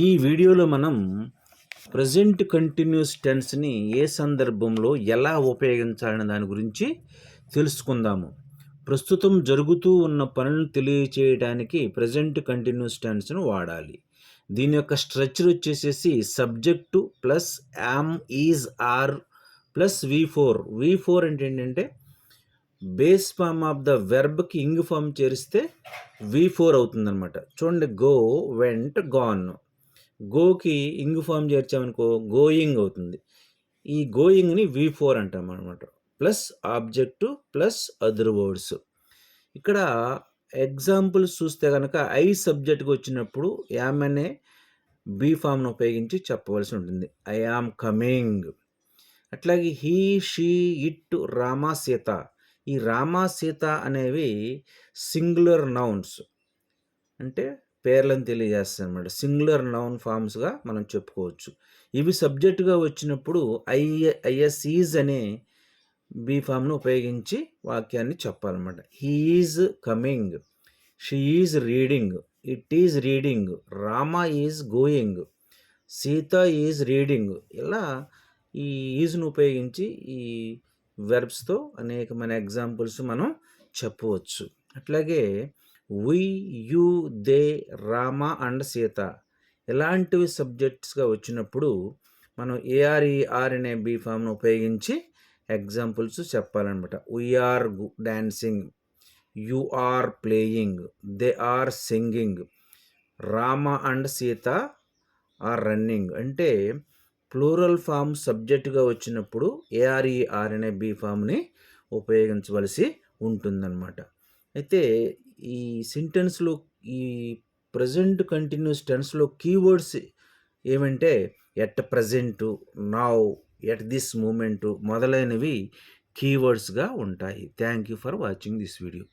ఈ వీడియోలో మనం ప్రెజెంట్ కంటిన్యూస్ టెన్స్ని ఏ సందర్భంలో ఎలా ఉపయోగించాలనే దాని గురించి తెలుసుకుందాము. ప్రస్తుతం జరుగుతూ ఉన్న పనులను తెలియచేయడానికి ప్రెజెంట్ కంటిన్యూస్ టెన్స్ను వాడాలి. దీని యొక్క స్ట్రక్చర్ వచ్చేసేసి subject plus am is are plus V4 అంటే ఏంటంటే బేస్ ఫామ్ ఆఫ్ ద వెర్బ్కి ఇంగ్ ఫామ్ చేరిస్తే V4 అవుతుందన్నమాట. చూడండి, గో, వెంట్, గాన్. గోకి ఇంగ్ ఫామ్ చేర్చామనుకో గోయింగ్ అవుతుంది. ఈ గోయింగ్ని V4 అంటాం అనమాట. Plus object plus other words. ఇక్కడ ఎగ్జాంపుల్స్ చూస్తే కనుక ఐ సబ్జెక్ట్కి వచ్చినప్పుడు యామ్ అనే బీ ఫామ్ను ఉపయోగించి చెప్పవలసి ఉంటుంది. I am coming. అట్లాగే he, she, it, Rama, Sita. ఈ రామ, సీత అనేవి సింగులర్ నౌన్స్, అంటే పేర్లను తెలియజేస్తాయి అన్నమాట. సింగులర్ నౌన్ ఫామ్స్గా మనం చెప్పుకోవచ్చు. ఇవి సబ్జెక్టుగా వచ్చినప్పుడు ఐఎస్ ఈజ్ అనే బీ ఫామ్ను ఉపయోగించి వాక్యాన్ని చెప్పాలన్నమాట. He is coming, she is reading, it is reading, Rama is going, Sita is reading. ఇలా ఈ ఈజ్ను ఉపయోగించి ఈ వెర్బ్స్తో అనేకమైన ఎగ్జాంపుల్స్ మనం చెప్పవచ్చు. అట్లాగే we, you, they, Rama and Sita ఇలాంటివి సబ్జెక్ట్స్గా వచ్చినప్పుడు మనం ఏఆర్ అనే బీ ఫామ్ను ఉపయోగించి ఎగ్జాంపుల్స్ చెప్పాలన్నమాట. We are dancing, you are playing, they are singing, Rama and Sita are running. అంటే ప్లూరల్ ఫామ్ సబ్జెక్టుగా వచ్చినప్పుడు ఏఆర్ అనే బీ ఫామ్ని ఉపయోగించవలసి ఉంటుందన్నమాట. అయితే ఈ సెంటెన్స్లో ఈ ప్రజెంట్ కంటిన్యూస్ టెన్స్లో కీవర్డ్స్ ఏమంటే at present, now, at this movement మొదలైనవి కీవర్డ్స్గా ఉంటాయి. Thank you for watching this video.